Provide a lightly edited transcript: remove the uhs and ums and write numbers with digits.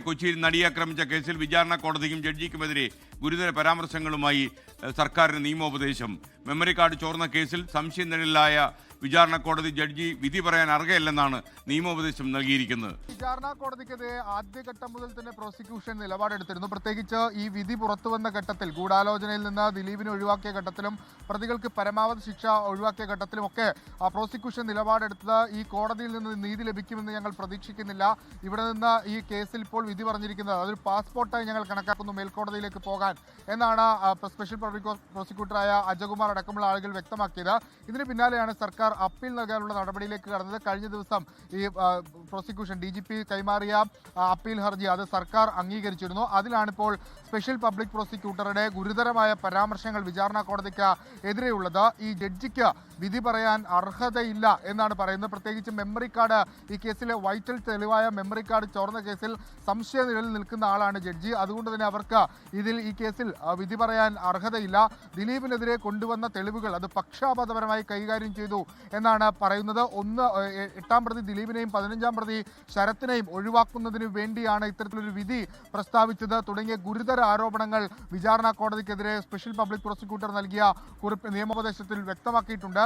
കൊച്ചിയിൽ നടിയെ ആക്രമിച്ച കേസിൽ വിചാരണ കോടതിക്കും ജഡ്ജിക്കുമെതിരെ ഗുരുതര പരാമർശങ്ങളുമായി സർക്കാരിന് നിയമോപദേശം. മെമ്മറി കാർഡ് ചോർന്ന കേസിൽ സംശയനിഴലിലായ വിചാരണ കോടതി ജഡ്ജി വിധി പറയാൻ അർഹയല്ലെന്നാണ് നിയമോപദേശം നൽകിയിരിക്കുന്നത്. വിചാരണ കോടതിക്കെതിരെ ആദ്യഘട്ടം മുതൽ തന്നെ പ്രോസിക്യൂഷൻ നിലപാടെടുത്തിരുന്നു. പ്രത്യേകിച്ച് ഈ വിധി പുറത്തുവന്ന ഘട്ടത്തിൽ, ഗൂഢാലോചനയിൽ നിന്ന് ദിലീപിനെ ഒഴിവാക്കിയ ഘട്ടത്തിലും പ്രതികൾക്ക് പരമാവധി ശിക്ഷ ഒഴിവാക്കിയ ഘട്ടത്തിലുമൊക്കെ പ്രോസിക്യൂഷൻ നിലപാടെടുത്തത് ഈ കോടതിയിൽ നിന്ന് നീതി ലഭിക്കുമെന്ന് ഞങ്ങൾ പ്രതീക്ഷിക്കുന്നില്ല. ഇവിടെ നിന്ന് ഈ കേസിൽ ഇപ്പോൾ വിധി പറഞ്ഞിരിക്കുന്നത് അതൊരു പാസ്പോർട്ടായി ഞങ്ങൾ കണക്കാക്കുന്നു മേൽക്കോടതിയിലേക്ക് പോകാൻ എന്നാണ് സ്പെഷ്യൽ പബ്ലിക് പ്രോസിക്യൂട്ടറായ അജകുമാർ അടക്കമുള്ള ആളുകൾ വ്യക്തമാക്കിയത്. ഇതിന് പിന്നാലെയാണ് സർക്കാർ അപ്പീൽ നൽകാനുള്ള നടപടിയിലേക്ക് കടന്നത്. കഴിഞ്ഞ ദിവസം ഈ പ്രോസിക്യൂഷൻ DGP കൈമാറിയ അപ്പീൽ ഹർജി അത് സർക്കാർ അംഗീകരിച്ചിരുന്നു. അതിലാണിപ്പോൾ സ്പെഷ്യൽ പബ്ലിക് പ്രോസിക്യൂട്ടറുടെ ഗുരുതരമായ പരാമർശങ്ങൾ വിചാരണ കോടതിക്ക് എതിരെയുള്ളത്. ഈ ജഡ്ജിക്ക് വിധി പറയാൻ അർഹതയില്ല എന്നാണ് പറയുന്നത്. പ്രത്യേകിച്ച് മെമ്മറി കാർഡ്, ഈ കേസിലെ വൈറ്റൽ തെളിവായ മെമ്മറി കാർഡ് ചോർന്ന കേസിൽ സംശയനിഴലിൽ നിൽക്കുന്ന ആളാണ് ജഡ്ജി. അതുകൊണ്ട് തന്നെ അവർക്ക് ഈ കേസിൽ വിധി പറയാൻ അർഹതയില്ല. ദിലീപിനെതിരെ കൊണ്ടുവന്ന തെളിവുകൾ അത് പക്ഷാപാതപരമായി കൈകാര്യം ചെയ്തു എന്നാണ് പറയുന്നത്. 8-ാം പ്രതി ദിലീപിനെയും 15-ാം പ്രതി ശരത്തിനെയും ഒഴിവാക്കുന്നതിന് വേണ്ടിയാണ് ഇത്തരത്തിലൊരു വിധി പ്രസ്താവിച്ചത് തുടങ്ങിയ ഗുരുതര ആരോപണങ്ങൾ വിചാരണ കോടതിക്കെതിരെ സ്പെഷ്യൽ പബ്ലിക് പ്രോസിക്യൂട്ടർ നൽകിയ കുറിപ്പ് നിയമോപദേശത്തിൽ വ്യക്തമാക്കിയിട്ടുണ്ട്.